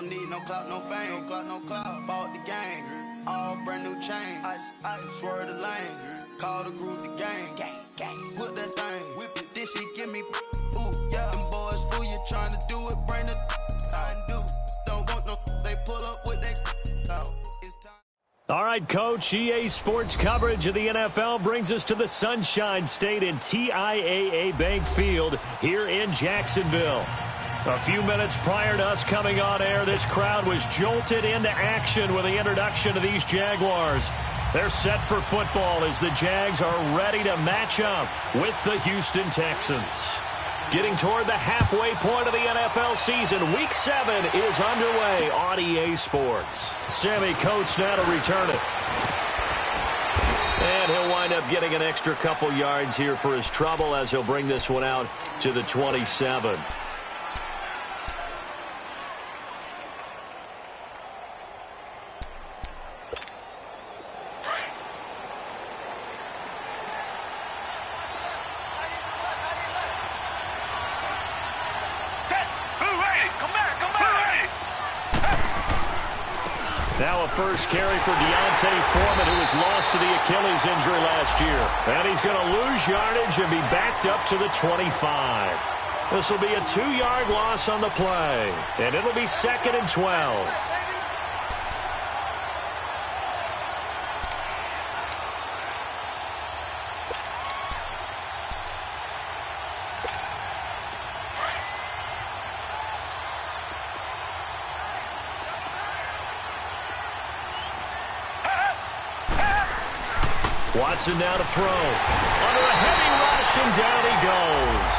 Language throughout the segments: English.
Don't need no clout, no fame. No clout, no clout. Bought the game. All brand new chain. I swerve the lane. Call the group the gang. Gang. Whip that thing. Whip it. This shit give me. Ooh, yeah. Them boys fool you trying to do it. Bring the. I do. Don't want no. They pull up with that. No. All right, Coach, EA Sports coverage of the NFL brings us to the Sunshine State in TIAA Bank Field here in Jacksonville. A few minutes prior to us coming on air, this crowd was jolted into action with the introduction of these Jaguars. They're set for football as the Jags are ready to match up with the Houston Texans. Getting toward the halfway point of the NFL season, Week 7 is underway on EA Sports. Sammy Coates now to return it. And he'll wind up getting an extra couple yards here for his trouble as he'll bring this one out to the 27. Now a first carry for Deontay Foreman, who was lost to the Achilles injury last year. And he's going to lose yardage and be backed up to the 25. This will be a 2-yard loss on the play. And it'll be 2nd and 12. Watson now to throw. Under a heavy rush, and down he goes.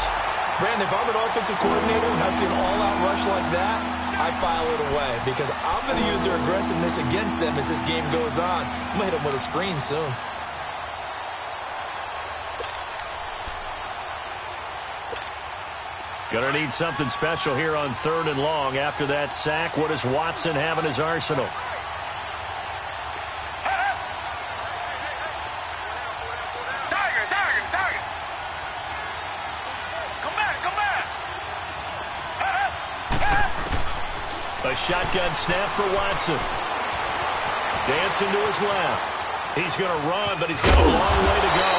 Brandon, if I'm an offensive coordinator and I see an all-out rush like that, I file it away because I'm going to use their aggressiveness against them as this game goes on. I'm going to hit them with a screen soon. Going to need something special here on 3rd and long. After that sack, what does Watson have in his arsenal? A shotgun snap for Watson. Dancing to his left. He's going to run, but he's got a long way to go.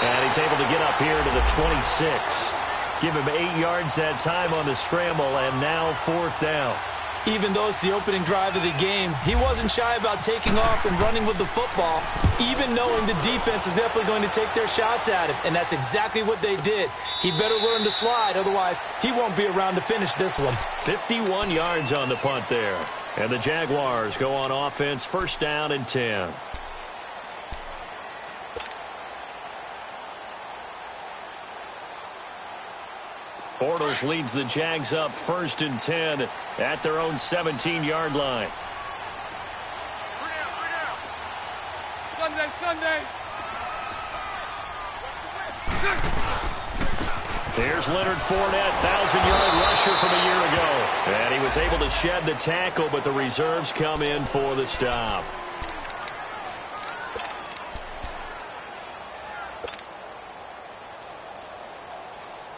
And he's able to get up here to the 26. Give him 8 yards that time on the scramble, and now 4th down. Even though it's the opening drive of the game, he wasn't shy about taking off and running with the football, even knowing the defense is definitely going to take their shots at him, and that's exactly what they did. He better learn to slide, otherwise he won't be around to finish this one. 51 yards on the punt there, and the Jaguars go on offense, 1st down and 10. Bortles leads the Jags up 1st and 10 at their own 17-yard line. Sunday. Here's Leonard Fournette, 1,000-yard rusher from a year ago. And he was able to shed the tackle, but the reserves come in for the stop.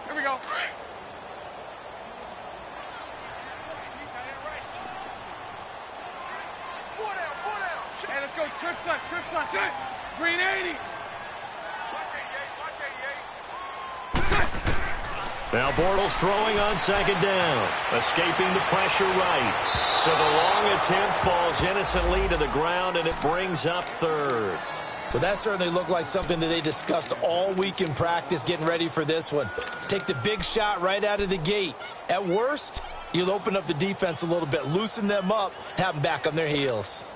Here we go. Hey, let's go. Trip slot. Green 80. Now Bortles throwing on 2nd down. Escaping the pressure right. So the long attempt falls innocently to the ground, and it brings up 3rd. Well, that certainly looked like something that they discussed all week in practice getting ready for this one. Take the big shot right out of the gate. At worst, you'll open up the defense a little bit, loosen them up, have them back on their heels.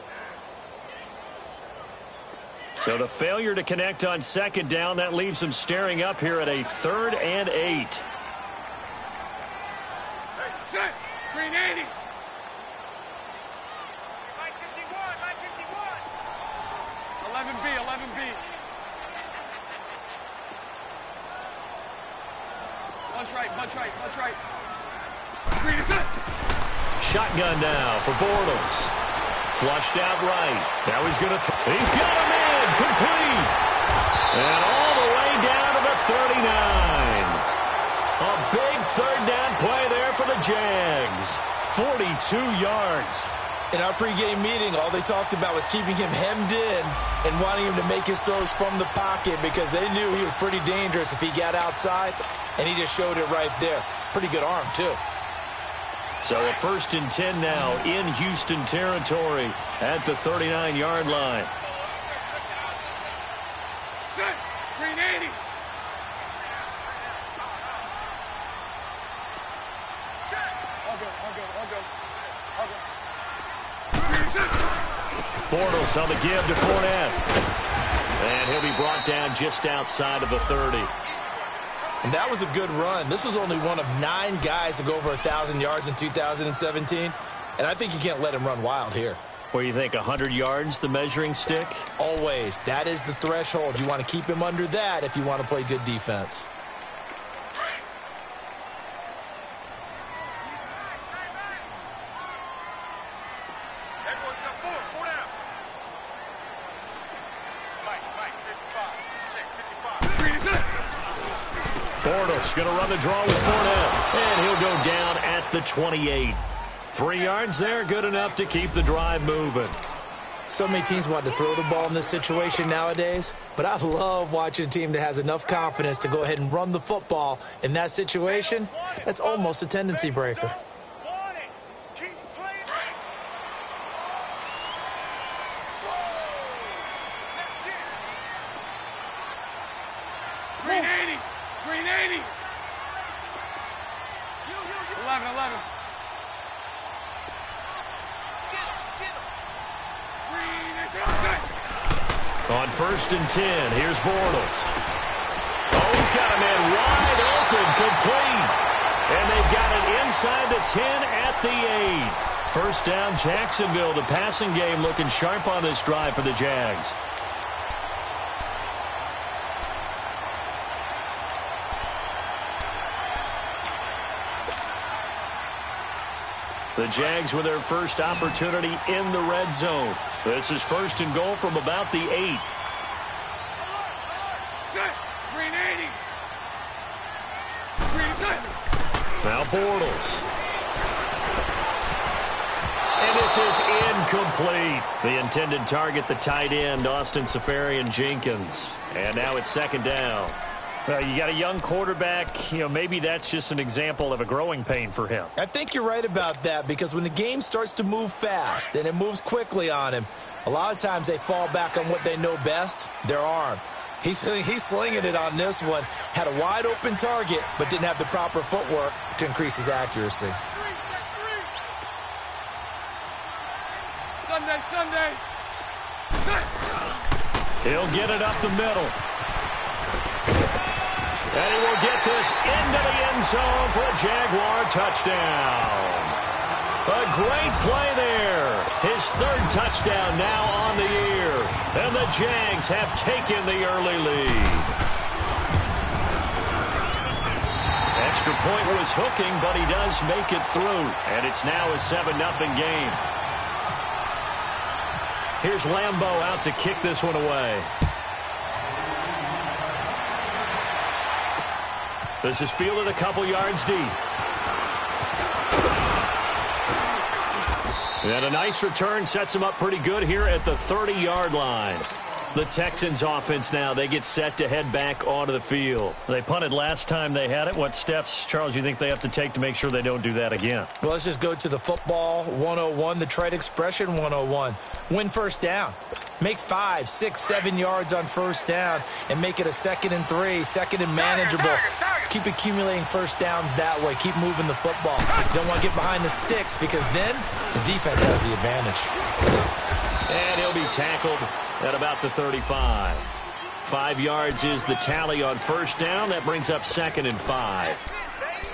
So the failure to connect on 2nd down, that leaves them staring up here at a 3rd and 8. Hey, Green 80. Bunch right. Green is it. Shotgun now for Bortles. Flushed out right. Now he's going to he's got him in. Complete. And all the way down to the 39. A big 3rd down play there for the Jags. 42 yards. In our pregame meeting, all they talked about was keeping him hemmed in and wanting him to make his throws from the pocket because they knew he was pretty dangerous if he got outside, and he just showed it right there. Pretty good arm, too. So a 1st and 10 now in Houston territory at the 39-yard line. Set. Green 80. Bortles on the give to Fournette. And he'll be brought down just outside of the 30. And that was a good run. This was only one of 9 guys to go over 1,000 yards in 2017. And I think you can't let him run wild here. Where you think 100 yards, the measuring stick? Always. That is the threshold. You want to keep him under that if you want to play good defense. Bortles going to run the draw with Fournette. And he'll go down at the 28. 3 yards there, good enough to keep the drive moving. So many teams want to throw the ball in this situation nowadays, but I love watching a team that has enough confidence to go ahead and run the football in that situation. That's almost a tendency breaker. Green 80. Green 80. 11. On 1st and 10, here's Bortles. Oh, he's got a man wide open, complete. And they've got it inside the 10 at the 8. 1st down, Jacksonville. The passing game looking sharp on this drive for the Jags. The Jags with their first opportunity in the red zone. This is 1st and goal from about the 8. Set. Green 80. Green set. Now Bortles. And this is incomplete. The intended target, the tight end, Austin Seferian-Jenkins. And now it's 2nd down. Well, you got a young quarterback. Maybe that's just an example of a growing pain for him. I think you're right about that because when the game starts to move fast and it moves quickly on him, a lot of times they fall back on what they know best, their arm. He's slinging it on this one. Had a wide open target, but didn't have the proper footwork to increase his accuracy. Sunday. Set. He'll get it up the middle. And he will get this into the end zone for a Jaguar touchdown. A great play there. His 3rd touchdown now on the year. And the Jags have taken the early lead. Extra point was hooking, but he does make it through. And it's now a 7-0 game. Here's Lambeau out to kick this one away. This is fielded a couple yards deep. And a nice return sets him up pretty good here at the 30-yard line. The Texans offense now, they get set to head back onto the field. They punted last time they had it. What steps, Charles, you think they have to take to make sure they don't do that again? Well, let's just go to the football 101, the trade expression 101. Win 1st down. Make 5, 6, 7 yards on 1st down and make it a 2nd and 3, 2nd and manageable. Keep accumulating 1st downs that way. Keep moving the football. You don't want to get behind the sticks because then the defense has the advantage. And he'll be tackled at about the 35. 5 yards is the tally on 1st down. That brings up 2nd and 5.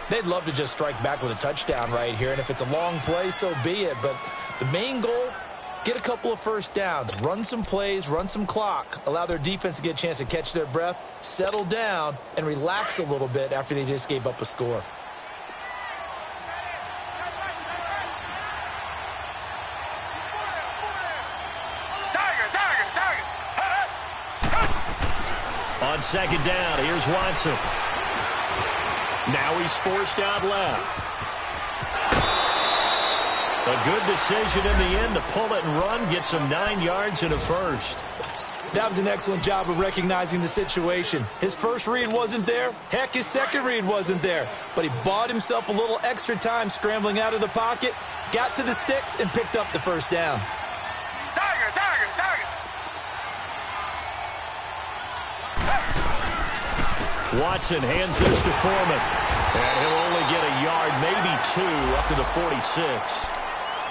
They'd love to just strike back with a touchdown right here, and if it's a long play, so be it. But the main goal, get a couple of 1st downs, run some plays, run some clock, allow their defense to get a chance to catch their breath, settle down, and relax a little bit after they just gave up a score. On 2nd down, here's Watson. Now he's forced out left. A good decision in the end to pull it and run, get some 9 yards and a first. That was an excellent job of recognizing the situation. His first read wasn't there. Heck, his second read wasn't there. But he bought himself a little extra time scrambling out of the pocket, got to the sticks, and picked up the first down. Watson hands this to Foreman. And he'll only get a yard, maybe 2, up to the 46.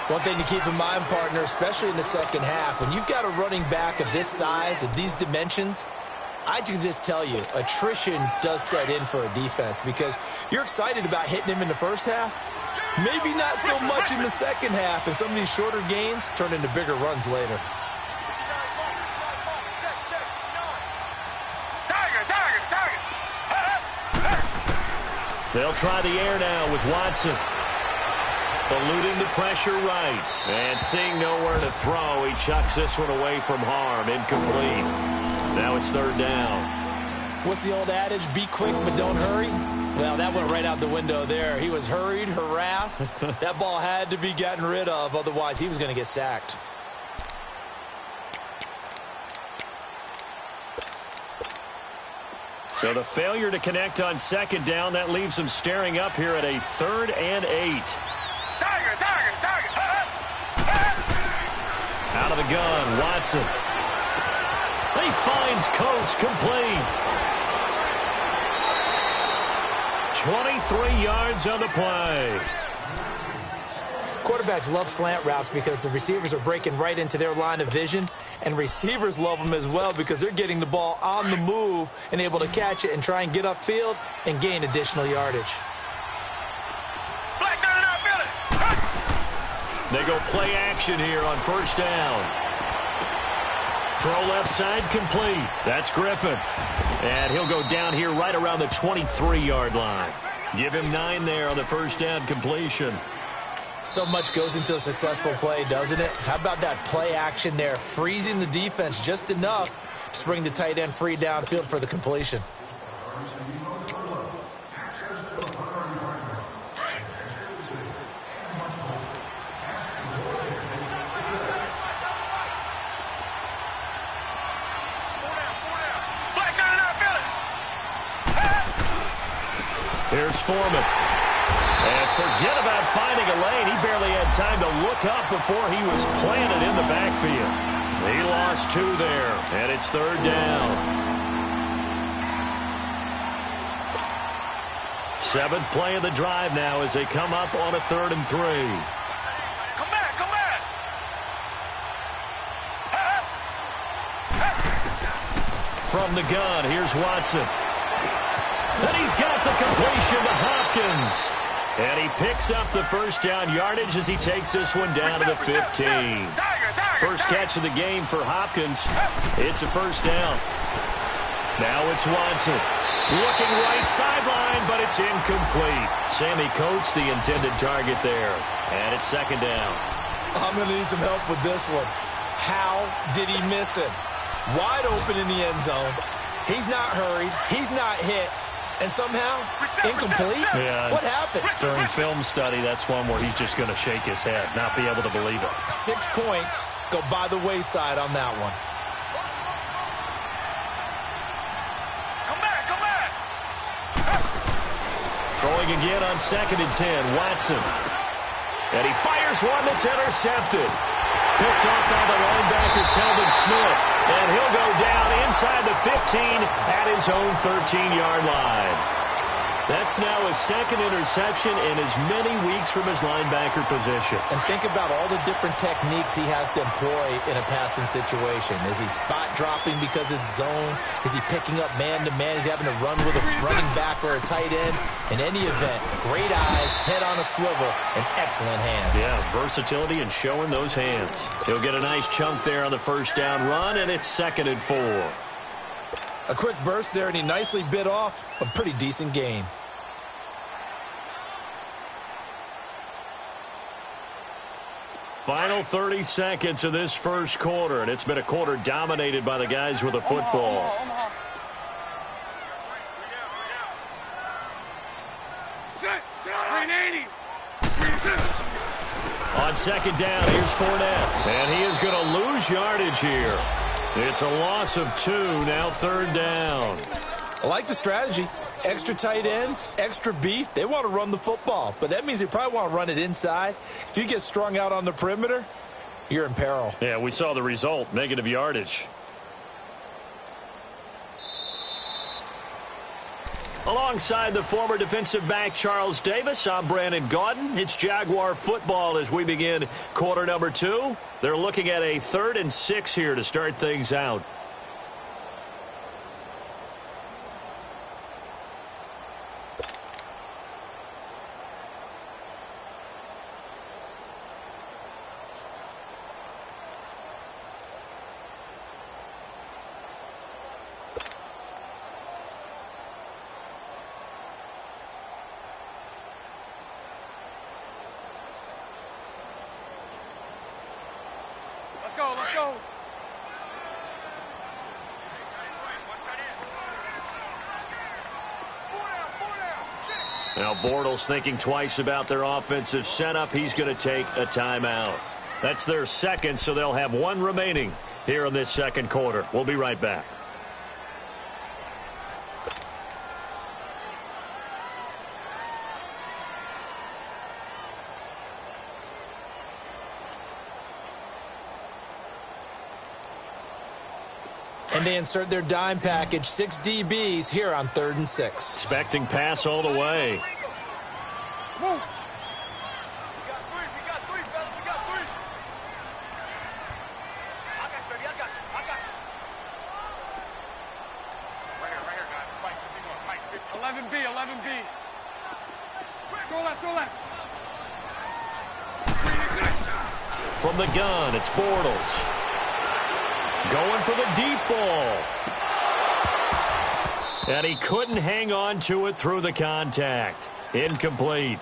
One thing to keep in mind, partner, especially in the second half, when you've got a running back of this size, of these dimensions, I can just tell you, attrition does set in for a defense because you're excited about hitting him in the first half. Maybe not so much in the second half, and some of these shorter gains turn into bigger runs later. They'll try the air now with Watson. Eluding the pressure right. And seeing nowhere to throw, he chucks this one away from harm. Incomplete. Now it's third down. What's the old adage? Be quick, but don't hurry? Well, that went right out the window there. He was hurried, harassed. That ball had to be gotten rid of. Otherwise, he was going to get sacked. So the failure to connect on second down, that leaves them staring up here at a 3rd and 8. Out of the gun, Watson. He finds Coates complete. 23 yards on the play. Quarterbacks love slant routes because the receivers are breaking right into their line of vision, and receivers love them as well because they're getting the ball on the move and able to catch it and try and get upfield and gain additional yardage. They go play action here on first down. Throw left side complete. That's Griffin. And he'll go down here right around the 23-yard line. Give him 9 there on the first down completion. So much goes into a successful play, doesn't it? How about that play action there, freezing the defense just enough to bring the tight end free downfield for the completion. Here's Foreman. And forget about finding a lane. He barely had time to look up before he was planted in the backfield. He lost 2 there, and it's third down. 7th play of the drive now as they come up on a 3rd and 3. Come back, come back. From the gun, here's Watson. And he's got the completion to Hopkins. And he picks up the first down yardage as he takes this one down to the 15. First catch of the game for Hopkins. It's a first down. Now it's Watson. Looking right sideline, but it's incomplete. Sammy Coates, the intended target there. And it's second down. I'm going to need some help with this one. How did he miss it? Wide open in the end zone. He's not hurried. He's not hit. And somehow, incomplete? Yeah, what happened? During film study, that's one where he's just going to shake his head, not be able to believe it. 6 points go by the wayside on that one. Come back, come back. Throwing again on 2nd and 10, Watson. And he fires one that's intercepted. Picked off by the linebacker, Telvin Smith. And he'll go down inside the 15 at his own 13-yard line. That's now his 2nd interception in as many weeks from his linebacker position. And think about all the different techniques he has to employ in a passing situation. Is he spot dropping because it's zone? Is he picking up man-to-man? Is he having to run with a running back or a tight end? In any event, great eyes, head on a swivel, and excellent hands. Yeah, versatility and showing those hands. He'll get a nice chunk there on the first down run, and it's 2nd and 4. A quick burst there, and he nicely bit off a pretty decent gain. Final 30 seconds of this first quarter, and it's been a quarter dominated by the guys with the football. On second down. Here's Fournette. And he is going to lose yardage here. It's a loss of 2, now third down. I like the strategy. Extra tight ends, extra beef. They want to run the football, but that means they probably want to run it inside. If you get strung out on the perimeter, you're in peril. Yeah, we saw the result, negative yardage. Alongside the former defensive back Charles Davis, I'm Brandon Gaudin. It's Jaguar football as we begin quarter number 2. They're looking at a 3rd and 6 here to start things out. Let's go. Now Bortles thinking twice about their offensive setup. He's going to take a timeout. That's their second, so they'll have 1 remaining here in this second quarter. We'll be right back. And they insert their dime package, 6 DBs here on 3rd and 6. Expecting pass all the way. Move. We got 3. I got you, baby. I got you. Right here, guys. Mike, 11B. Throw left. From the gun, it's Bortles. Going for the deep ball. And he couldn't hang on to it through the contact. Incomplete.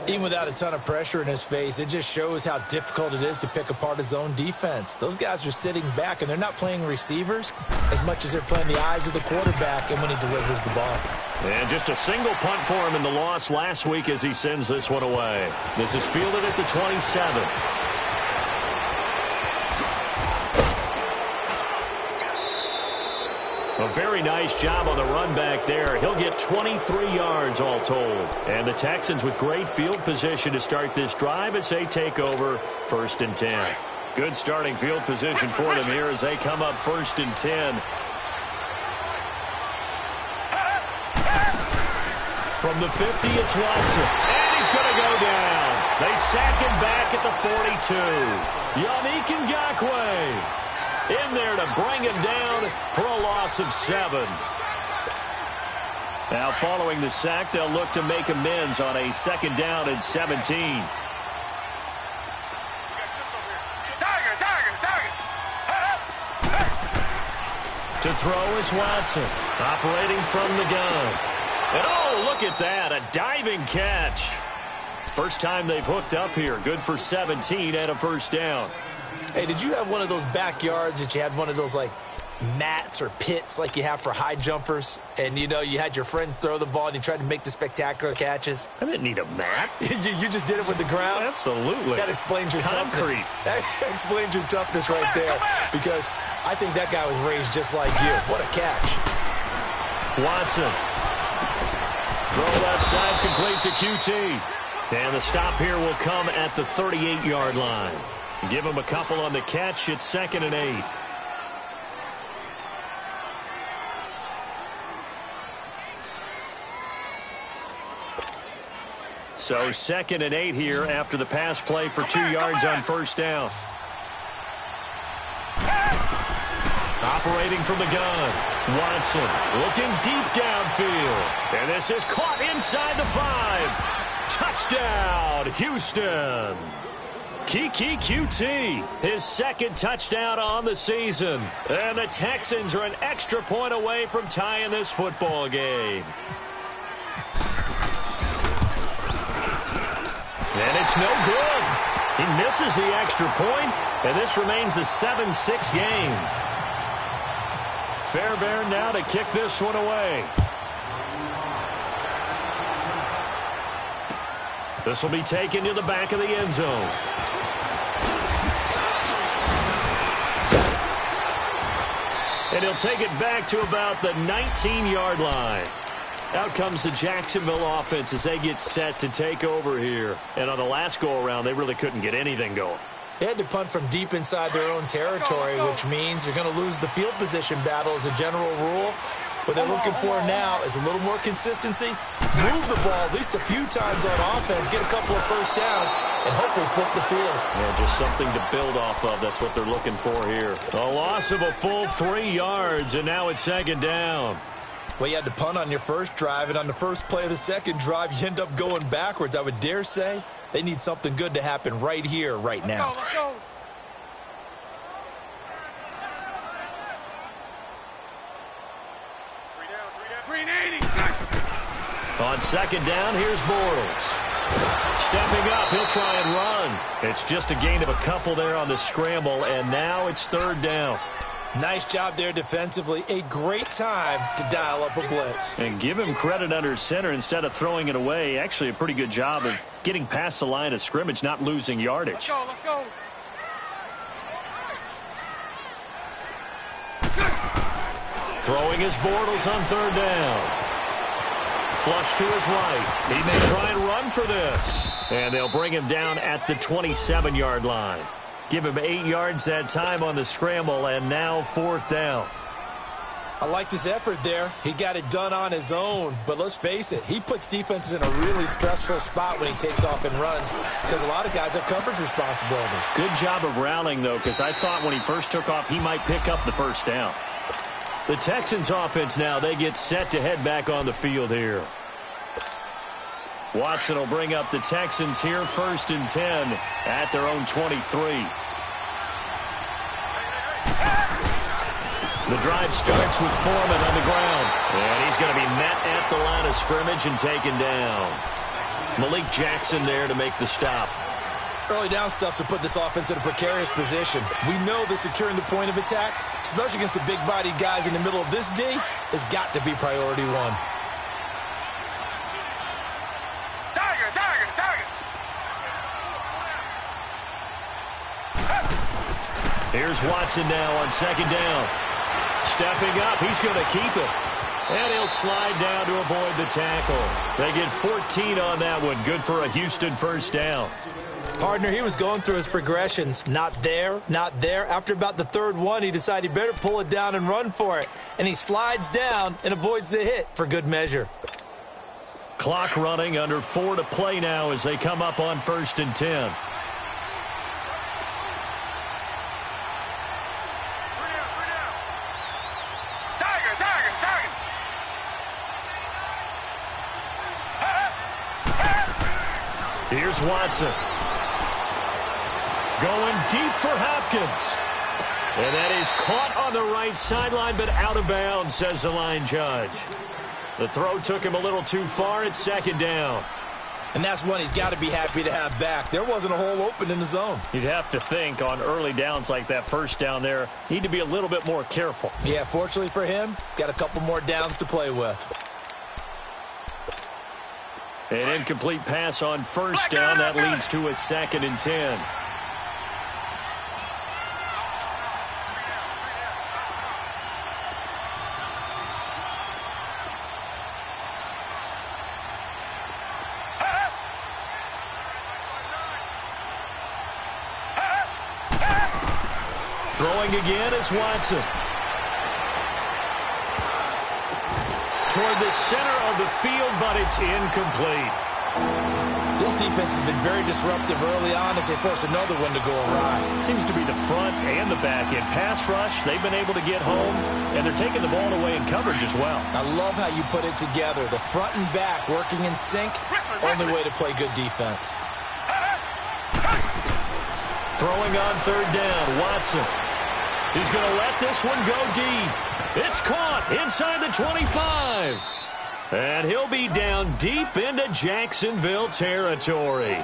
Even without a ton of pressure in his face, it just shows how difficult it is to pick apart his own defense. Those guys are sitting back, and they're not playing receivers as much as they're playing the eyes of the quarterback and when he delivers the ball. And just a single punt for him in the loss last week as he sends this one away. This is fielded at the 27. A very nice job on the run back there. He'll get 23 yards all told. And the Texans with great field position to start this drive as they take over 1st and 10. Good starting field position for them here as they come up 1st and 10. From the 50, it's Watson. And he's going to go down. They sack him back at the 42. Yannick Ngakoue in there to bring him down for a loss of 7. Now following the sack, they'll look to make amends on a 2nd down and 17. To throw is Watson, operating from the gun. And oh, look at that, a diving catch. First time they've hooked up here. Good for 17 and a 1st down. Hey, did you have one of those backyards that you had one of those, like, mats or pits like you have for high jumpers? And, you know, you had your friends throw the ball and you tried to make the spectacular catches? I didn't need a mat. you just did it with the ground? Absolutely. That explains your toughness. That explains your toughness right there. Because I think that guy was raised just like you. What a catch. Watson. Throw left side, complete to QT. And the stop here will come at the 38-yard line. Give him a couple on the catch. It's 2nd and 8. So 2nd and 8 here after the pass play for 2 yards on 1st down. Operating from the gun. Watson looking deep downfield. And this is caught inside the 5. Touchdown, Houston. Kiki QT, his 2nd touchdown on the season. And the Texans are an extra point away from tying this football game. And it's no good. He misses the extra point, and this remains a 7-6 game. Fairbairn now to kick this one away. This will be taken to the back of the end zone. And he'll take it back to about the 19-yard line. Out comes the Jacksonville offense as they get set to take over here. And on the last go-around, they really couldn't get anything going. They had to punt from deep inside their own territory, which means you're going to lose the field position battle as a general rule. What they're looking for now is a little more consistency, move the ball at least a few times on offense, get a couple of first downs, and hopefully flip the field. Yeah, just something to build off of. That's what they're looking for here. A loss of a full 3 yards, and now it's second down. Well, you had to punt on your first drive, and on the first play of the second drive, you end up going backwards. I would dare say they need something good to happen right here, right now. Let's go. On second down, here's Bortles. Stepping up, he'll try and run. It's just a gain of a couple there on the scramble, and now it's third down. Nice job there defensively. A great time to dial up a blitz. And give him credit under center instead of throwing it away. Actually, a pretty good job of getting past the line of scrimmage, not losing yardage. Let's go. Throwing his Bortles on third down. Flush to his right. He may try and run for this. And they'll bring him down at the 27-yard line. Give him 8 yards that time on the scramble, and now fourth down. I like this effort there. He got it done on his own. But let's face it, he puts defenses in a really stressful spot when he takes off and runs because a lot of guys have coverage responsibilities. Good job of rallying, though, because I thought when he first took off, he might pick up the first down. The Texans offense now, they get set to head back on the field here. Watson will bring up the Texans here, 1st and 10 at their own 23. The drive starts with Foreman on the ground. And he's going to be met at the line of scrimmage and taken down. Malik Jackson there to make the stop. Early down stuff to put this offense in a precarious position. We know that securing the point of attack, especially against the big-bodied guys in the middle of this D, has got to be priority one. Here's Watson now on second down. Stepping up, he's going to keep it. And he'll slide down to avoid the tackle. They get 14 on that one. Good for a Houston first down. Partner, he was going through his progressions. Not there, not there. After about the third one, he decided he better pull it down and run for it. And he slides down and avoids the hit for good measure. Clock running, under 4 to play now as they come up on 1st and 10. Here's Watson. Going deep for Hopkins. And that is caught on the right sideline, but out of bounds, says the line judge. The throw took him a little too far. It's second down. And that's one he's got to be happy to have back. There wasn't a hole open in the zone. You'd have to think on early downs like that first down there, need to be a little bit more careful. Yeah, fortunately for him, got a couple more downs to play with. An incomplete pass on first down. That leads to a 2nd and 10. Throwing again is Watson. Toward the center of the field, but it's incomplete. This defense has been very disruptive early on as they force another one to go awry. It seems to be the front and the back end. Pass rush, they've been able to get home, and they're taking the ball away in coverage as well. I love how you put it together. The front and back working in sync, only way to play good defense. Throwing on third down, Watson. He's going to let this one go deep. It's caught inside the 25. And he'll be down deep into Jacksonville territory.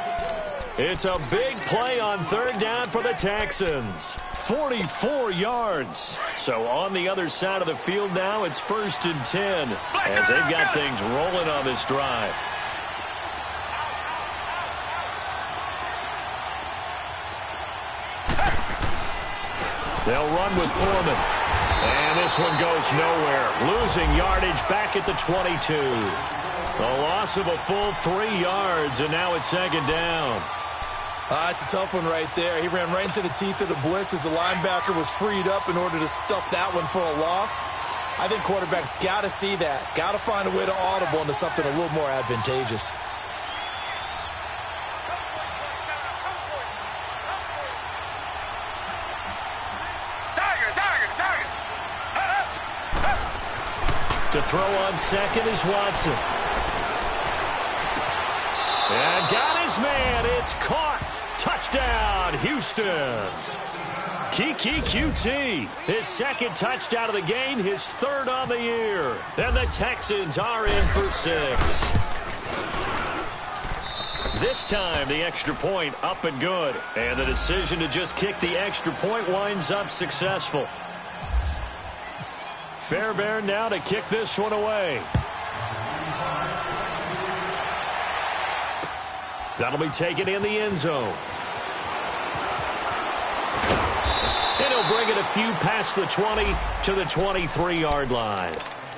It's a big play on third down for the Texans. 44 yards. So on the other side of the field now, it's 1st and 10 as they've got things rolling on this drive. They'll run with Foreman. And this one goes nowhere. Losing yardage back at the 22. A loss of a full 3 yards, and now it's second down. It's a tough one right there. He ran right into the teeth of the blitz as the linebacker was freed up in order to stuff that one for a loss. I think quarterbacks got to see that. Got to find a way to audible into something a little more advantageous. To throw on second is Watson. And got his man. It's caught. Touchdown, Houston. Kiki QT, his second touchdown of the game, his third on the year. And the Texans are in for 6. This time, the extra point up and good. And the decision to just kick the extra point winds up successful. Fairbairn now to kick this one away. That'll be taken in the end zone. And he'll bring it a few past the 20 to the 23-yard line.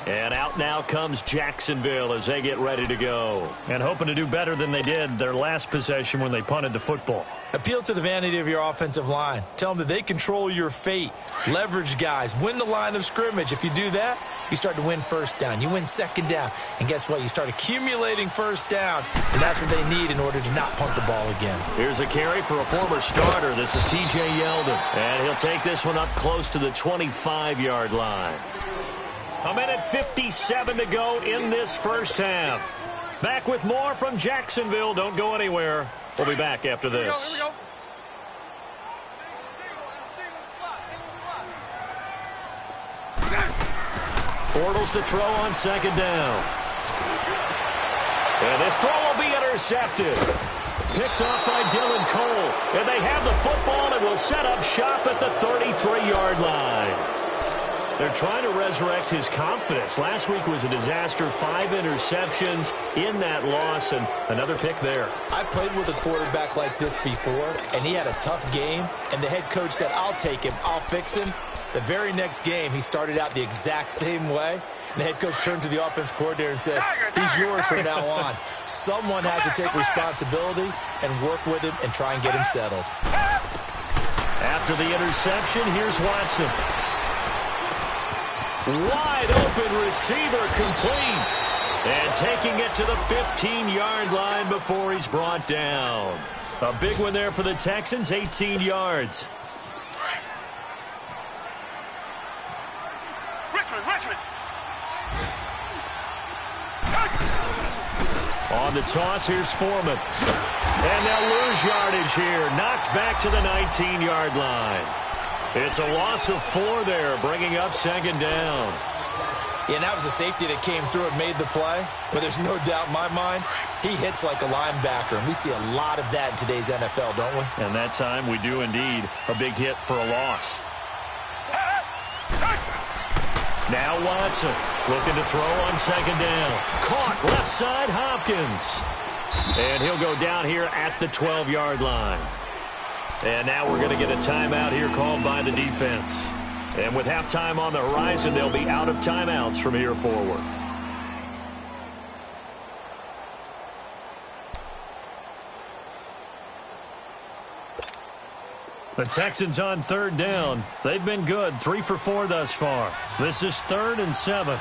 And out now comes Jacksonville as they get ready to go. And hoping to do better than they did their last possession when they punted the football. Appeal to the vanity of your offensive line. Tell them that they control your fate. Leverage guys. Win the line of scrimmage. If you do that, you start to win first down. You win second down. And guess what? You start accumulating first downs. And that's what they need in order to not punt the ball again. Here's a carry for a former starter. This is T.J. Yeldon. And he'll take this one up close to the 25-yard line. 1:57 to go in this first half. Back with more from Jacksonville. Don't go anywhere. We'll be back after this. Here we go. Bortles to throw on second down. And this throw will be intercepted. Picked off by Dylan Cole. And they have the football and will set up shop at the 33-yard line. They're trying to resurrect his confidence. Last week was a disaster. 5 interceptions in that loss, and another pick there. I played with a quarterback like this before, and he had a tough game, and the head coach said, I'll take him, I'll fix him. The very next game, he started out the exact same way, and the head coach turned to the offense coordinator and said, he's yours from now on. Someone has to take responsibility and work with him and try and get him settled. After the interception, here's Watson. Wide open receiver complete. And taking it to the 15-yard line before he's brought down. A big one there for the Texans, 18 yards. Richmond. On the toss, here's Foreman. And they'll lose yardage here. Knocked back to the 19-yard line. It's a loss of 4 there, bringing up second down. Yeah, and that was a safety that came through and made the play. But there's no doubt in my mind, he hits like a linebacker. And we see a lot of that in today's NFL, don't we? And that time we do indeed. A big hit for a loss. Now Watson looking to throw on second down. Caught left side, Hopkins. And he'll go down here at the 12-yard line. And now we're going to get a timeout here called by the defense. And with halftime on the horizon, they'll be out of timeouts from here forward. The Texans on third down. They've been good, 3 for 4 thus far. This is 3rd and 7.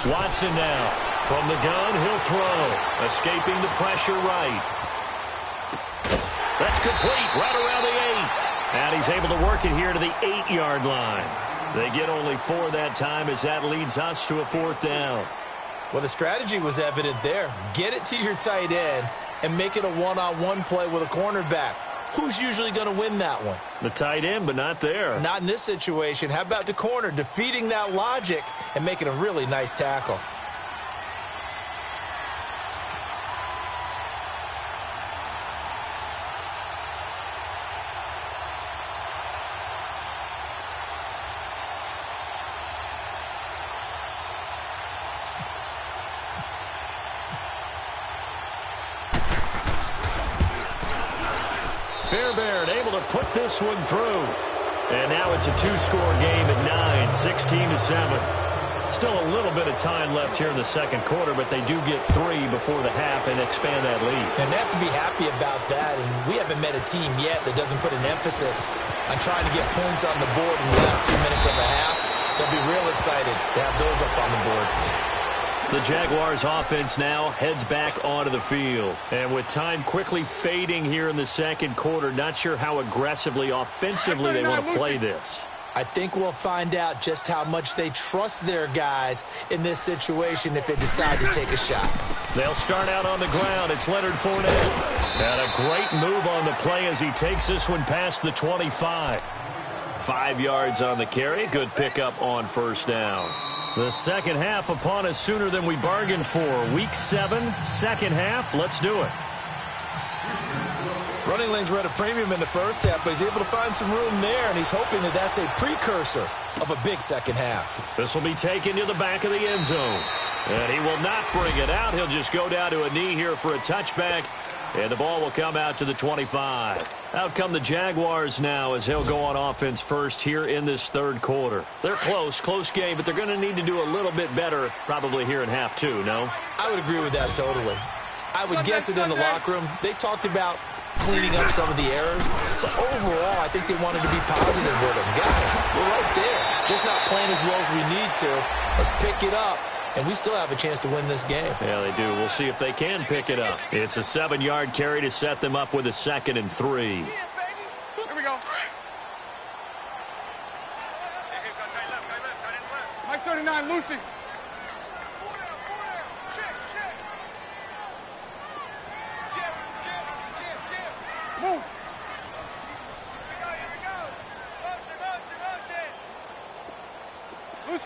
Watson now. From the gun, he'll throw. Escaping the pressure right. That's complete right around the 8. And he's able to work it here to the 8-yard line. They get only 4 that time as that leads us to a 4th down. Well, the strategy was evident there. Get it to your tight end and make it a one-on-one play with a cornerback. Who's usually going to win that one? The tight end, but not there. Not in this situation. How about the corner defeating that logic and making a really nice tackle? Fairbairn able to put this one through. And now it's a two-score game at 9, 16-7. Still a little bit of time left here in the second quarter, but they do get 3 before the half and expand that lead. And they have to be happy about that, and we haven't met a team yet that doesn't put an emphasis on trying to get points on the board in the last 2 minutes of the half. They'll be real excited to have those up on the board. The Jaguars offense now heads back onto the field. And with time quickly fading here in the second quarter, not sure how aggressively, offensively they want to play this. I think we'll find out just how much they trust their guys in this situation if they decide to take a shot. They'll start out on the ground. It's Leonard Fournette. And a great move on the play as he takes this one past the 25. 5 yards on the carry. Good pickup on first down. The second half upon us sooner than we bargained for. Week 7, second half. Let's do it. Running lanes were at a premium in the first half, but he's able to find some room there, and he's hoping that that's a precursor of a big second half. This will be taken to the back of the end zone. And he will not bring it out. He'll just go down to a knee here for a touchback, and the ball will come out to the 25. Out come the Jaguars now as he'll go on offense first here in this third quarter. They're close game, but they're going to need to do a little bit better probably here in half 2, no? I would agree with that totally. I would guess it in the locker room. They talked about cleaning up some of the errors, but overall, I think they wanted to be positive with them. Guys, we're right there. Just not playing as well as we need to. Let's pick it up, and we still have a chance to win this game. Yeah, they do. We'll see if they can pick it up. It's a 7-yard carry to set them up with a 2nd and 3. Here we go. Mike 39, Lucy. Move.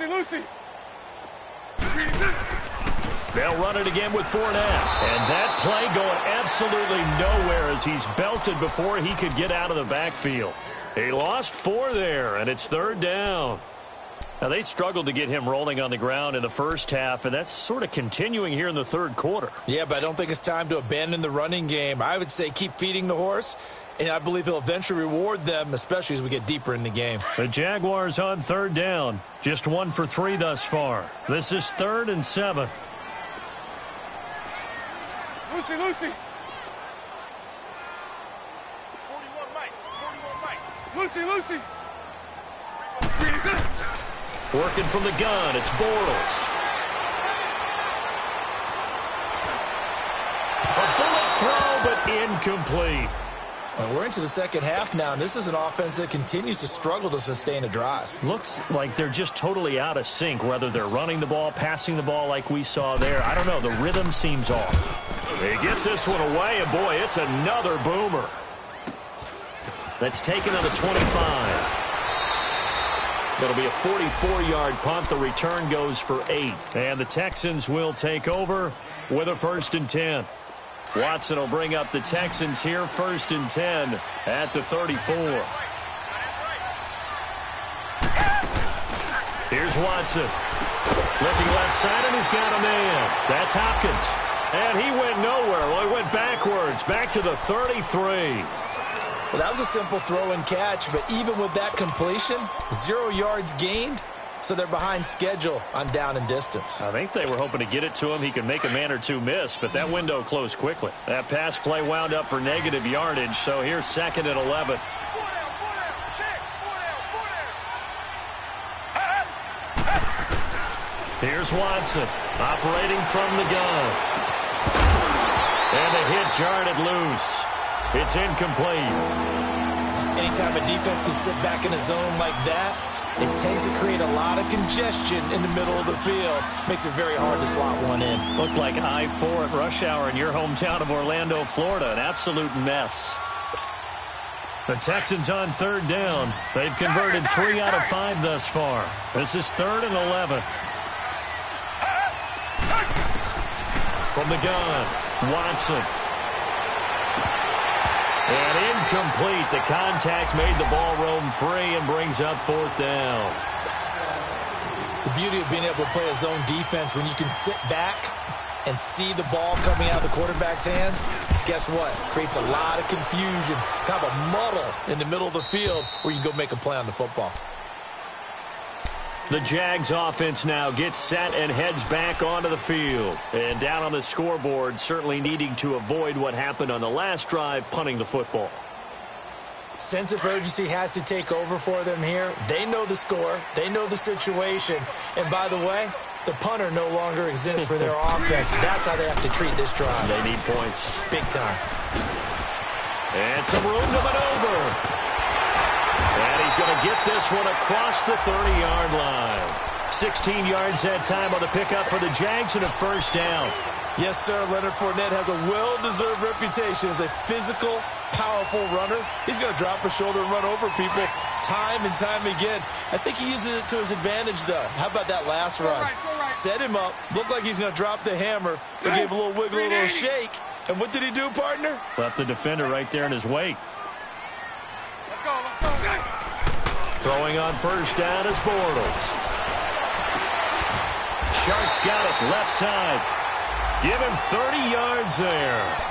Lucy. They'll run it again with Fournette. And that play going absolutely nowhere as he's belted before he could get out of the backfield. He lost 4 there, and it's 3rd down. Now, they struggled to get him rolling on the ground in the first half, and that's sort of continuing here in the third quarter. Yeah, but I don't think it's time to abandon the running game. I would say keep feeding the horse, and I believe he'll eventually reward them, especially as we get deeper in the game. The Jaguars on 3rd down. Just 1 for 3 thus far. This is 3rd and 7. Lucy. 41 Mike. Lucy. Working from the gun, it's Bortles. A bullet throw, but incomplete. Well, we're into the second half now, and this is an offense that continues to struggle to sustain a drive. Looks like they're just totally out of sync, whether they're running the ball, passing the ball like we saw there. I don't know. The rhythm seems off. He gets this one away, and boy, it's another boomer. That's taken on the 25. That'll be a 44-yard punt. The return goes for 8. And the Texans will take over with a 1st and 10. Watson will bring up the Texans here, 1st and 10 at the 34. Here's Watson. Looking left side, and he's got a man. That's Hopkins. And he went nowhere. Well, he went backwards, back to the 33. Well, that was a simple throw and catch, but even with that completion, 0 yards gained, so they're behind schedule on down and distance. I think they were hoping to get it to him. He could make a man or two miss, but that window closed quickly. That pass play wound up for negative yardage, so here's 2nd and 11. Here's Watson, operating from the gun. And the hit jarred it loose. It's incomplete. Anytime a defense can sit back in a zone like that, it tends to create a lot of congestion in the middle of the field. Makes it very hard to slot one in. Looked like I-4 at rush hour in your hometown of Orlando, Florida. An absolute mess. The Texans on 3rd down. They've converted 3 out of 5 thus far. This is 3rd and 11. From the gun, Watson. And incomplete. The contact made the ball roam free and brings up 4th down. The beauty of being able to play a zone defense when you can sit back and see the ball coming out of the quarterback's hands, guess what? Creates a lot of confusion, kind of a muddle in the middle of the field where you can go make a play on the football. The Jags offense now gets set and heads back onto the field. And down on the scoreboard, certainly needing to avoid what happened on the last drive, punting the football. Sense of urgency has to take over for them here. They know the score. They know the situation. And by the way, the punter no longer exists for their offense. That's how they have to treat this drive. They need points. Big time. And some room to maneuver. And he's going to get this one across the 30-yard line. 16 yards that time on the pickup for the Jags and a first down. Yes, sir. Leonard Fournette has a well-deserved reputation as a physical, powerful runner. He's going to drop a shoulder and run over people time and time again. I think he uses it to his advantage, though. How about that last run? Set him up. Looked like he's going to drop the hammer. He gave a little wiggle, a little shake. And what did he do, partner? Left the defender right there in his wake. Let's go, let's go. Throwing on first down is Bortles. Sharks got it left side. Give him 30 yards there.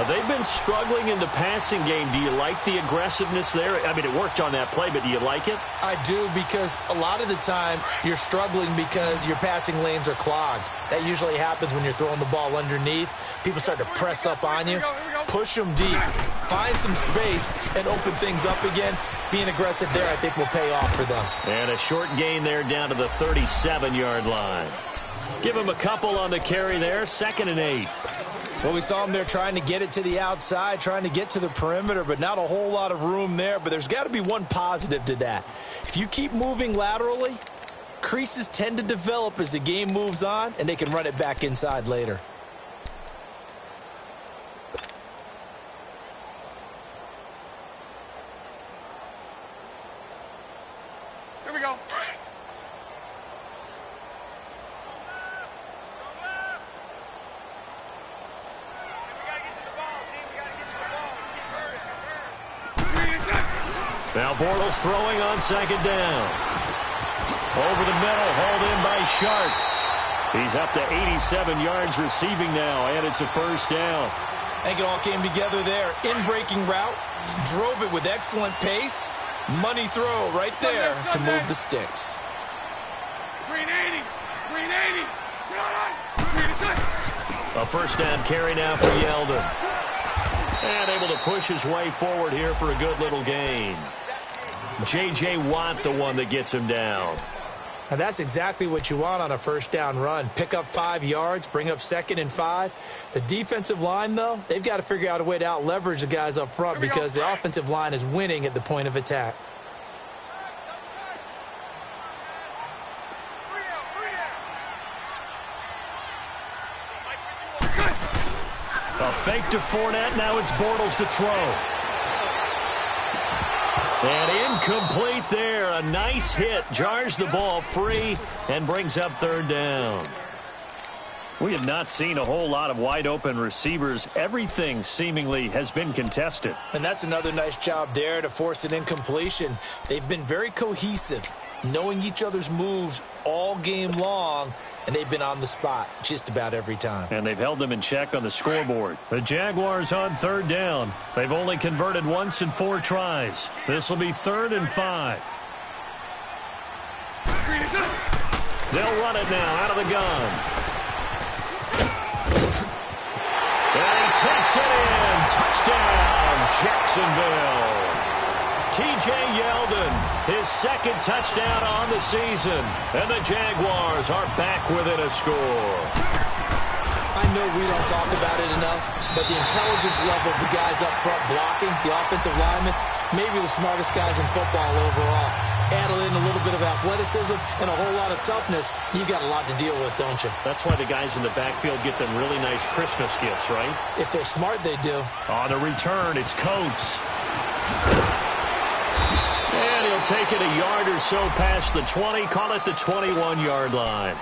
They've been struggling in the passing game. Do you like the aggressiveness there? I mean, it worked on that play, but do you like it? I do, because a lot of the time you're struggling because your passing lanes are clogged. That usually happens when you're throwing the ball underneath. People start to press up on you. Push them deep. Find some space and open things up again. Being aggressive there, I think, will pay off for them. And a short gain there down to the 37-yard line. Give him a couple on the carry there. 2nd and 8. Well, we saw him there trying to get it to the outside, trying to get to the perimeter, but not a whole lot of room there. But there's got to be one positive to that. If you keep moving laterally, creases tend to develop as the game moves on, and they can run it back inside later. Here we go. Now Bortles throwing on 2nd down. Over the middle, hauled in by Shark. He's up to 87 yards receiving now, and it's a first down. I think it all came together there. In-breaking route, drove it with excellent pace. Money throw right there to move the sticks. Green 80. Green 80. Green is A first down carry now for Yeldon. And able to push his way forward here for a good little gain. J.J. Watt, the one that gets him down. Now that's exactly what you want on a first down run. Pick up 5 yards, bring up 2nd and 5. The defensive line, though, they've got to figure out a way to out-leverage the guys up front because the offensive line is winning at the point of attack. A fake to Fournette. Now it's Bortles to throw. And incomplete there. A nice hit. Jars the ball free and brings up 3rd down. We have not seen a whole lot of wide-open receivers. Everything seemingly has been contested. And that's another nice job there to force an incompletion. They've been very cohesive, knowing each other's moves all game long, and they've been on the spot just about every time. And they've held them in check on the scoreboard. The Jaguars on 3rd down. They've only converted once in 4 tries. This will be 3rd and 5. They'll run it now out of the gun. And he takes it in. Touchdown, Jacksonville. T.J. Yeldon, his 2nd touchdown on the season. And the Jaguars are back within a score. I know we don't talk about it enough, but the intelligence level of the guys up front blocking, the offensive linemen, maybe the smartest guys in football overall. Add in a little bit of athleticism and a whole lot of toughness, you've got a lot to deal with, don't you? That's why the guys in the backfield get them really nice Christmas gifts, right? If they're smart, they do. On the return, it's Coates. And he'll take it a yard or so past the 20, call it the 21-yard line.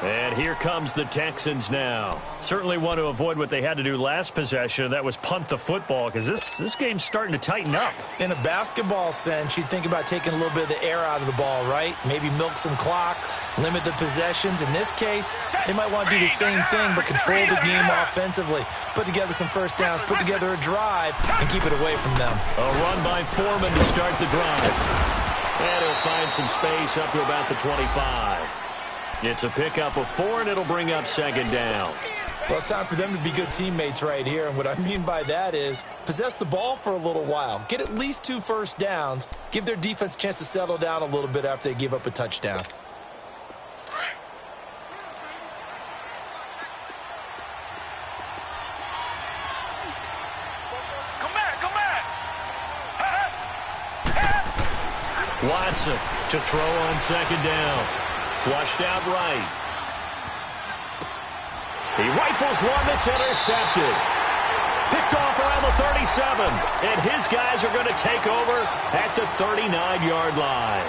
And here comes the Texans now. Certainly want to avoid what they had to do last possession. That was punt the football, because this game's starting to tighten up. In a basketball sense, you'd think about taking a little bit of the air out of the ball, right? Maybe milk some clock, limit the possessions. In this case, they might want to do the same thing, but control the game offensively. Put together some first downs, put together a drive, and keep it away from them. A run by Foreman to start the drive. And he'll find some space up to about the 25. It's a pickup of 4, and it'll bring up second down. Well, it's time for them to be good teammates right here, and what I mean by that is possess the ball for a little while. Get at least 2 first downs. Give their defense a chance to settle down a little bit after they give up a touchdown. Watson to throw on second down. Flushed out right. He rifles one that's intercepted. Picked off around the 37. And his guys are going to take over at the 39-yard line.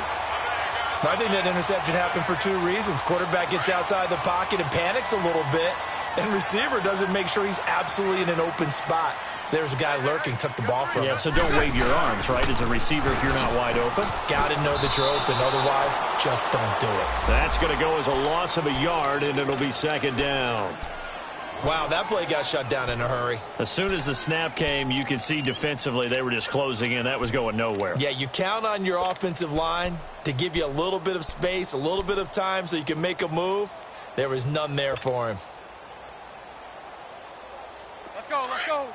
I think that interception happened for 2 reasons. Quarterback gets outside the pocket and panics a little bit. And receiver doesn't make sure he's absolutely in an open spot. So there's a guy lurking, took the ball from him. Yeah, so don't wave your arms, right, as a receiver if you're not wide open. Got to know that you're open. Otherwise, just don't do it. That's going to go as a loss of a yard, and it'll be second down. Wow, that play got shut down in a hurry. As soon as the snap came, you could see defensively they were just closing in. That was going nowhere. Yeah, you count on your offensive line to give you a little bit of space, a little bit of time so you can make a move. There was none there for him. Let's go, let's go.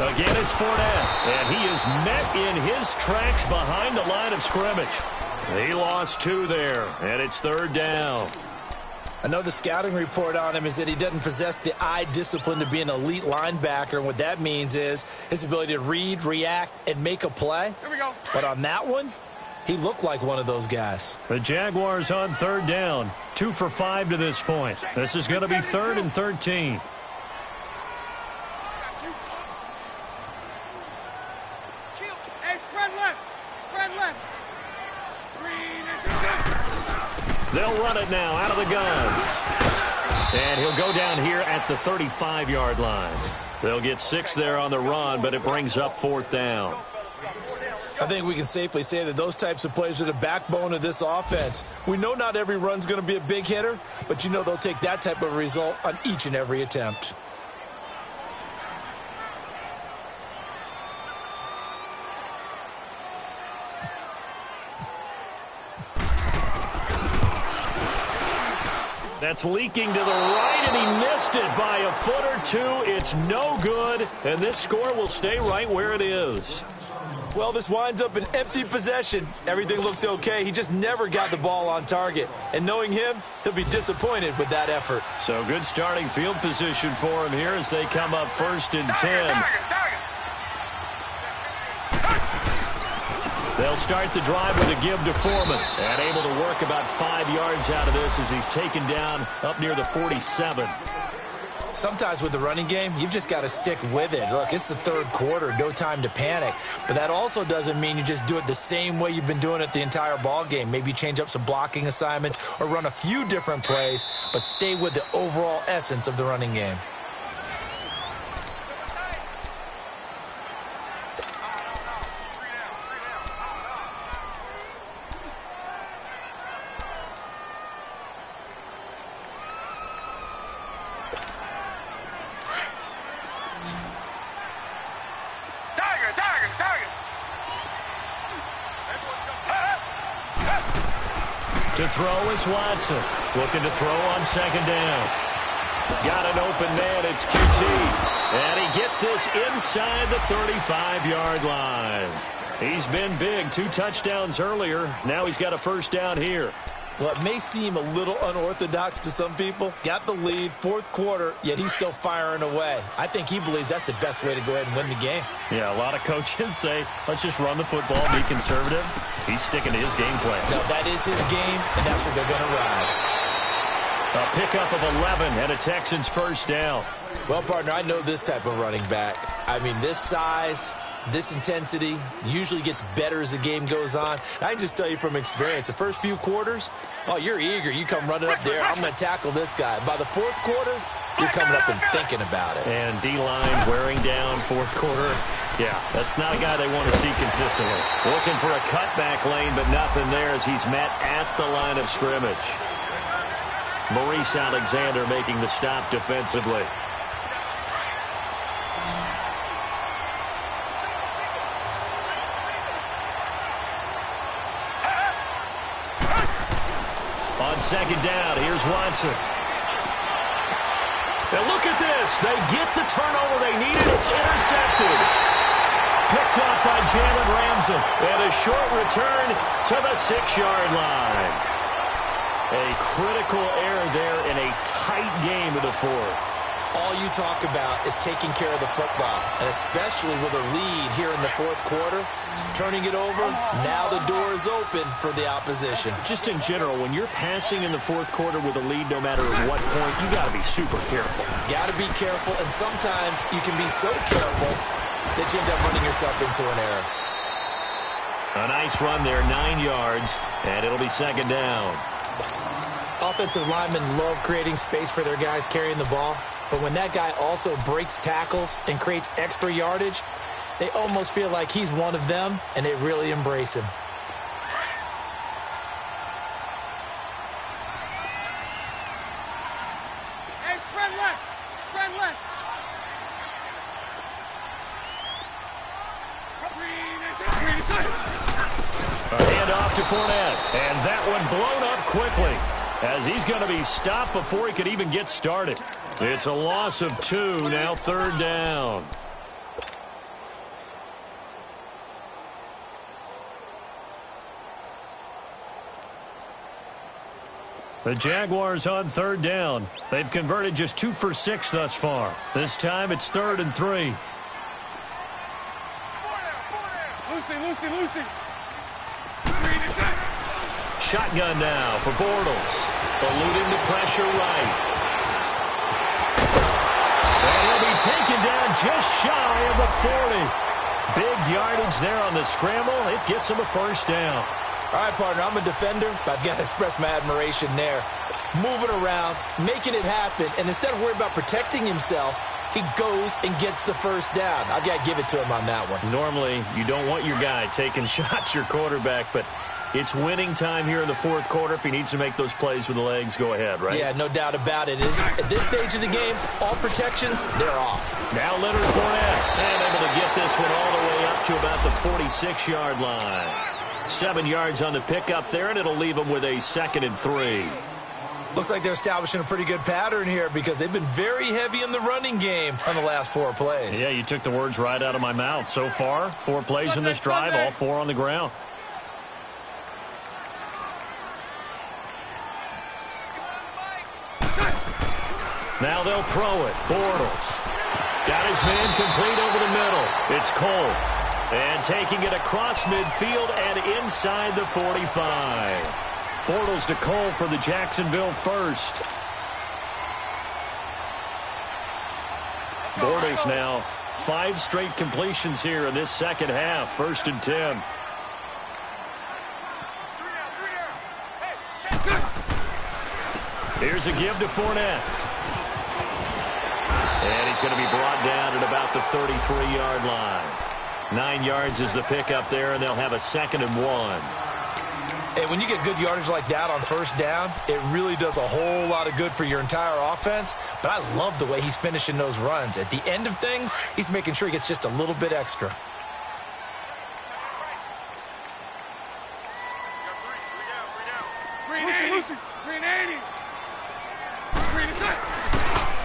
Again, it's Fournette, and he is met in his tracks behind the line of scrimmage. He lost 2 there, and it's third down. I know the scouting report on him is that he doesn't possess the eye discipline to be an elite linebacker, and what that means is his ability to read, react, and make a play. Here we go. But on that one, he looked like one of those guys. The Jaguars on third down, 2 for 5 to this point. This is going to be 3rd and 13. They'll run it now out of the gun. And he'll go down here at the 35-yard line. They'll get 6 there on the run, but it brings up 4th down. I think we can safely say that those types of plays are the backbone of this offense. We know not every run's going to be a big hitter, but you know they'll take that type of result on each and every attempt. That's leaking to the right, and he missed it by a foot or 2. It's no good, and this score will stay right where it is. Well, this winds up an empty possession. Everything looked okay. He just never got the ball on target. And knowing him, he'll be disappointed with that effort. So good starting field position for him here as they come up 1st and 10. They'll start the drive with a give to Foreman. And able to work about 5 yards out of this as he's taken down up near the 47. Sometimes with the running game, you've just got to stick with it. Look, it's the 3rd quarter, no time to panic. But that also doesn't mean you just do it the same way you've been doing it the entire ball game. Maybe change up some blocking assignments or run a few different plays, but stay with the overall essence of the running game. To throw is Watson. Looking to throw on second down. Got an open man. It's QT. And he gets this inside the 35-yard line. He's been big. 2 touchdowns earlier. Now he's got a first down here. Well, it may seem a little unorthodox to some people. Got the lead, 4th quarter, yet he's still firing away. I think he believes that's the best way to go ahead and win the game. Yeah, a lot of coaches say, let's just run the football, be conservative. He's sticking to his game plan. No, that is his game, and that's what they're going to ride. A pickup of 11 and a Texans first down. Well, partner, I know this type of running back. I mean, this size, This intensity usually gets better as the game goes on. I can just tell you from experience, the first few quarters, oh, you're eager. You come running up there, I'm going to tackle this guy. By the fourth quarter, you're coming up and thinking about it. And D-line wearing down fourth quarter. Yeah, that's not a guy they want to see consistently. Looking for a cutback lane, but nothing there as he's met at the line of scrimmage. Maurice Alexander making the stop defensively. On second down, here's Watson. Now look at this. They get the turnover they needed. It's intercepted. Picked up by Jalen Ramsey. And a short return to the 6-yard line. A critical error there in a tight game of the fourth. All you talk about is taking care of the football, and especially with a lead here in the fourth quarter, turning it over, now the door is open for the opposition. Just in general, when you're passing in the fourth quarter with a lead, no matter what point, you got to be super careful. Got to be careful, and sometimes you can be so careful that you end up running yourself into an error. A nice run there, 9 yards, and it'll be second down. Offensive linemen love creating space for their guys carrying the ball, but when that guy also breaks tackles and creates extra yardage, they almost feel like he's one of them, and they really embrace him. Hey, spread left. Spread left. A handoff to Fournette, and that one blown up quickly as he's going to be stopped before he could even get started. It's a loss of 2, now third down. The Jaguars on third down. They've converted just 2 for 6 thus far. This time it's 3rd and 3. Lucy. Shotgun now for Bortles. Eluding the pressure right. And he'll be taken down just shy of the 40. Big yardage there on the scramble. It gets him a first down. All right, partner, I'm a defender, but I've got to express my admiration there. Moving around, making it happen, and instead of worrying about protecting himself, he goes and gets the first down. I've got to give it to him on that one. Normally, you don't want your guy taking shots, your quarterback, but it's winning time here in the fourth quarter. If he needs to make those plays with the legs, go ahead, right? Yeah, no doubt about it. At this stage of the game, all protections, they're off. Now Leonard Fournette, and able to get this one all the way up to about the 46-yard line. 7 yards on the pickup there, and it'll leave him with a 2nd and 3. Looks like they're establishing a pretty good pattern here because they've been very heavy in the running game on the last 4 plays. Yeah, you took the words right out of my mouth. So far, 4 plays in this drive, all 4 on the ground. Now they'll throw it. Bortles got his man complete over the middle. It's Cole. And taking it across midfield and inside the 45. Bortles to Cole for the Jacksonville first. Bortles now 5 straight completions here in this second half. 1st and 10. Here's a give to Fournette. And he's going to be brought down at about the 33-yard line. 9 yards is the pickup there, and they'll have a 2nd and 1. Hey, when you get good yardage like that on first down, it really does a whole lot of good for your entire offense. But I love the way he's finishing those runs. At the end of things, he's making sure he gets just a little bit extra.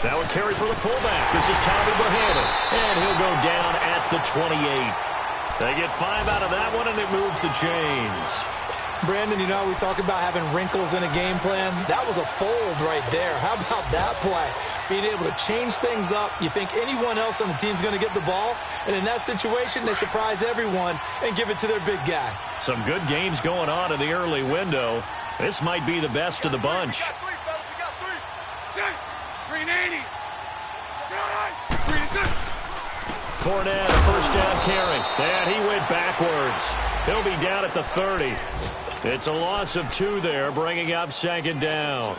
Now a carry for the fullback. This is Tommy Bohannon. And he'll go down at the 28. They get 5 out of that one, and it moves the chains. Brandon, you know, we talk about having wrinkles in a game plan. That was a fold right there. How about that play? Being able to change things up. You think anyone else on the team's going to get the ball, and in that situation, they surprise everyone and give it to their big guy. Some good games going on in the early window. This might be the best of the bunch. Fournette, a first down carry. And he went backwards. He'll be down at the 30. It's a loss of 2 there, bringing up second down.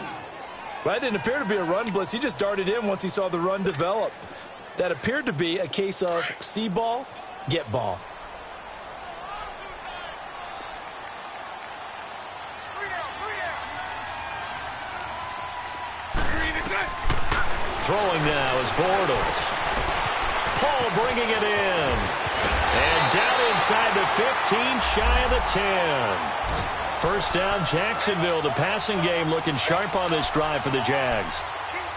Well, that didn't appear to be a run blitz. He just darted in once he saw the run develop. That appeared to be a case of see ball, get ball. Throwing now is Bortles. Paul bringing it in. And down inside the 15, shy of the 10. First down, Jacksonville. The passing game looking sharp on this drive for the Jags.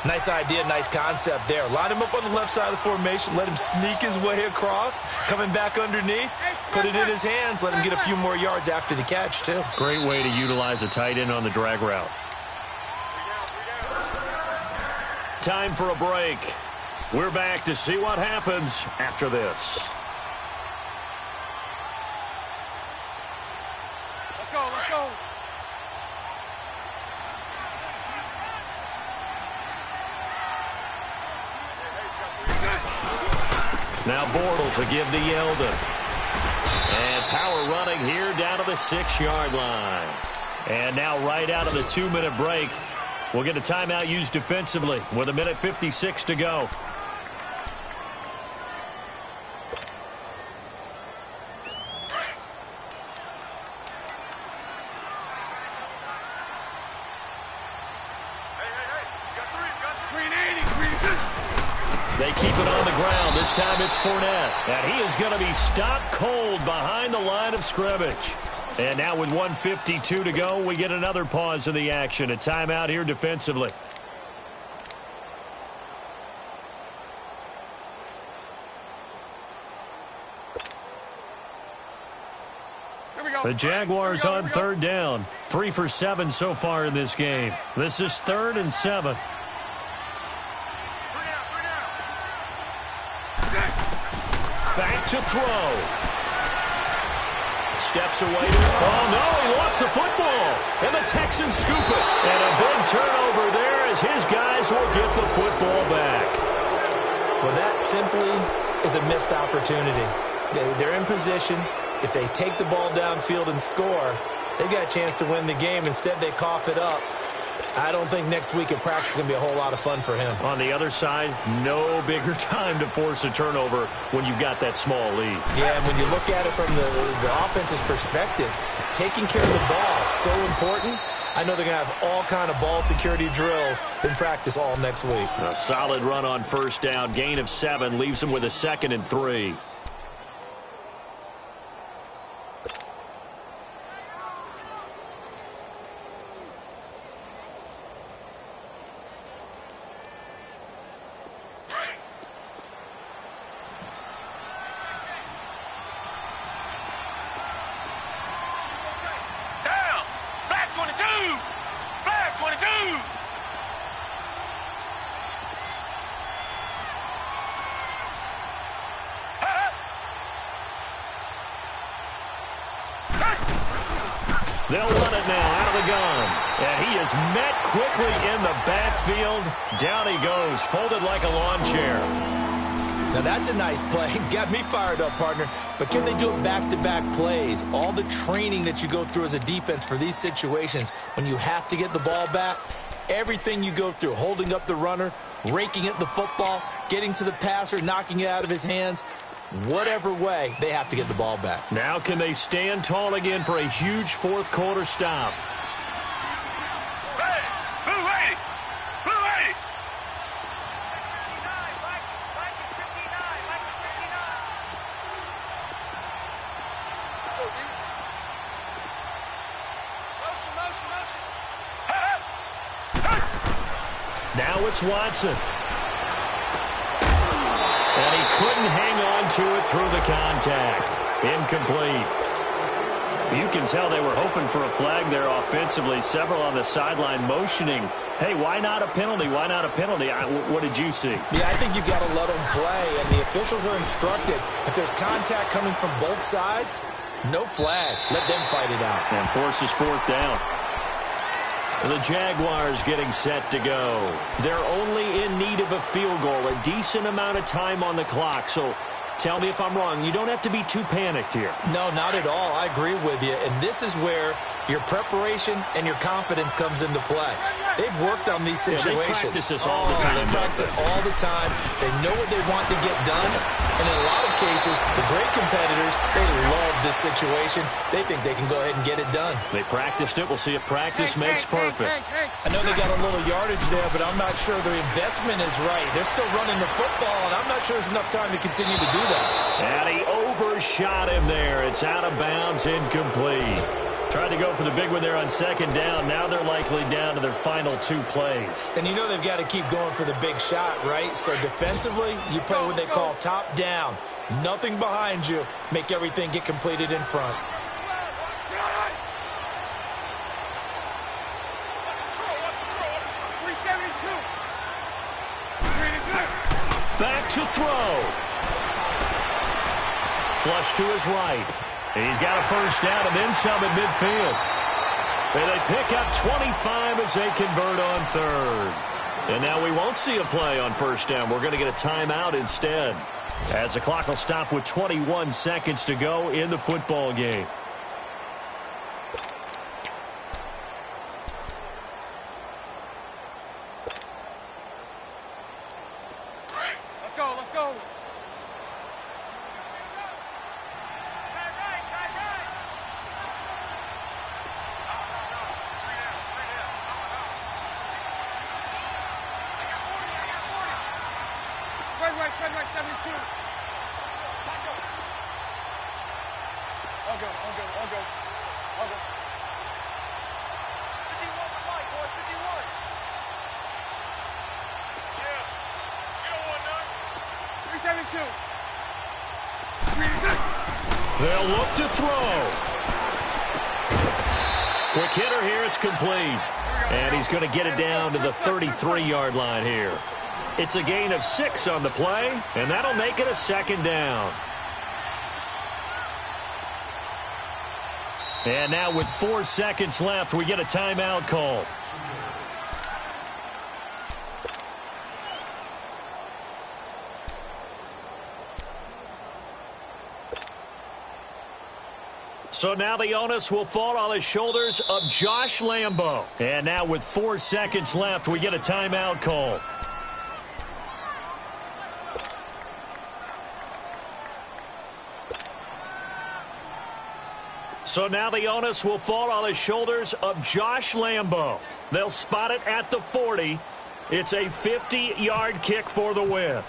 Nice idea, nice concept there. Line him up on the left side of the formation. Let him sneak his way across. Coming back underneath. Put it in his hands. Let him get a few more yards after the catch, too. Great way to utilize a tight end on the drag route. Time for a break. We're back to see what happens after this. Let's go, let's go. Now Bortles will give to Yeldon. And power running here down to the 6-yard line. And now right out of the 2-minute break, we'll get a timeout used defensively with 1:56 to go. They keep it on the ground. This time it's Fournette. And he is going to be stopped cold behind the line of scrimmage. And now with 1:52 to go, we get another pause in the action. A timeout here defensively. Here we go. The Jaguars on third down. 3 for 7 so far in this game. This is 3rd and 7. Back to throw. Steps away. Oh, no, he lost the football. And the Texans scoop it. And a big turnover there as his guys will get the football back. Well, that simply is a missed opportunity. They're in position. If they take the ball downfield and score, they've got a chance to win the game. Instead, they cough it up. I don't think next week at practice is going to be a whole lot of fun for him. On the other side, no bigger time to force a turnover when you've got that small lead. Yeah, and when you look at it from the offense's perspective, taking care of the ball is so important. I know they're going to have all kind of ball security drills in practice all next week. A solid run on first down. Gain of 7 leaves them with a 2nd and 3. They'll run it now out of the gun. And he is met quickly in the backfield. Down he goes, folded like a lawn chair. Now that's a nice play. Got me fired up, partner. But can they do it back-to-back plays? All the training that you go through as a defense for these situations, when you have to get the ball back, everything you go through, holding up the runner, raking at the football, getting to the passer, knocking it out of his hands, whatever way, they have to get the ball back. Now can they stand tall again for a huge fourth-quarter stop? Now it's Watson. And he couldn't hang on to it through the contact. Incomplete. You can tell they were hoping for a flag there offensively. Several on the sideline motioning, hey, why not a penalty? Why not a penalty? What did you see? Yeah, I think you've got to let them play, and the officials are instructed. If there's contact coming from both sides, no flag. Let them fight it out. And forces 4th down. The Jaguars getting set to go. They're only in need of a field goal, a decent amount of time on the clock. So Tell me if I'm wrong. You don't have to be too panicked here. No, not at all. I agree with you. And this is where your preparation and your confidence comes into play. They've worked on these situations. Yeah, they practice this all the time. They practice it all the time. They know what they want to get done. And in a lot of cases, the great competitors, they love this situation. They think they can go ahead and get it done. They practiced it. We'll see if practice makes perfect. I know they got a little yardage there, but I'm not sure their investment is right. They're still running the football, and I'm not sure there's enough time to continue to do that. And he overshot him there. It's out of bounds, incomplete. Tried to go for the big one there on second down. Now they're likely down to their final 2 plays. And you know they've got to keep going for the big shot, right? So defensively, you play what they call top down. Nothing behind you. Make everything get completed in front. Back to throw. Flush to his right. And he's got a first down and then some at midfield. And they pick up 25 as they convert on third. And now we won't see a play on first down. We're going to get a timeout instead, as the clock will stop with 21 seconds to go in the football game. Let's go, let's go. Spread right, 72. I'll go. 51 to Mike, boy, 51. Yeah, you don't want none. 372. They'll look to throw. Quick hitter here, it's complete. And he's going to get it down to the 33-yard line here. It's a gain of 6 on the play, and that'll make it a second down. And now with 4 seconds left, we get a timeout call. So now the onus will fall on the shoulders of Josh Lambo. And now with 4 seconds left, we get a timeout call. So now the onus will fall on the shoulders of Josh Lambo. They'll spot it at the 40. It's a 50-yard kick for the win.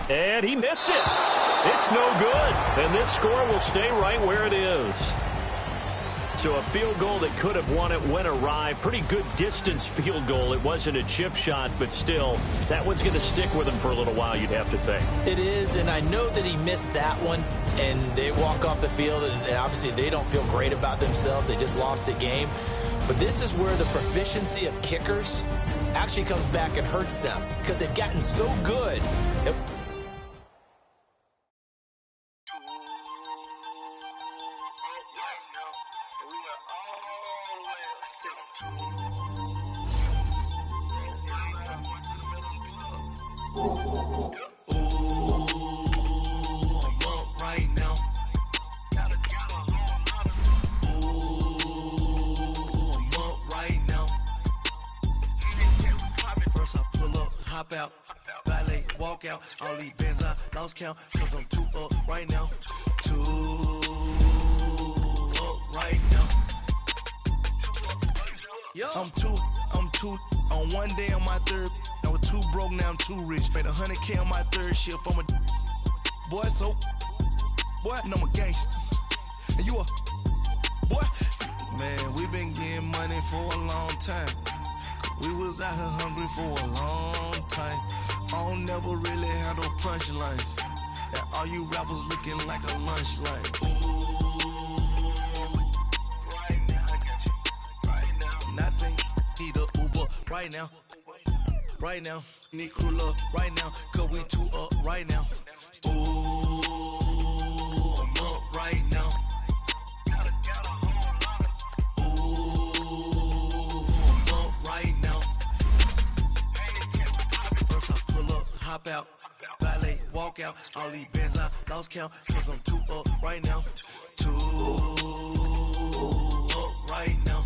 And he missed it. It's no good. And this score will stay right where it is. So a field goal that could have won it went awry. Pretty good distance field goal. It wasn't a chip shot, but still, that one's going to stick with him for a little while, you'd have to think. It is, and I know that he missed that one, and they walk off the field, and obviously they don't feel great about themselves. They just lost a game. But this is where the proficiency of kickers actually comes back and hurts them, because they've gotten so good. Out, valet, walk out, all these bins I lost count, cause I'm 2 up right now, 2 up right now, I'm two, on one day on my third, I was 2 broke, now I'm 2 rich, made 100K on my third shift, I'm a boy, so, boy, and I'm a gangster, and you a, boy, man, we been getting money for a long time. We was out here hungry for a long time. I don't never really have no punchlines. And all you rappers looking like a lunch line. Right now, I got you. Right now. Nothing. Need a Uber right now. Right now. Need crew up right now. Cause we 2 up right now. Ooh, I'm up right now. hop out, valet, walk out. All these bands I lost count, cause I'm too up right now. Too up right now.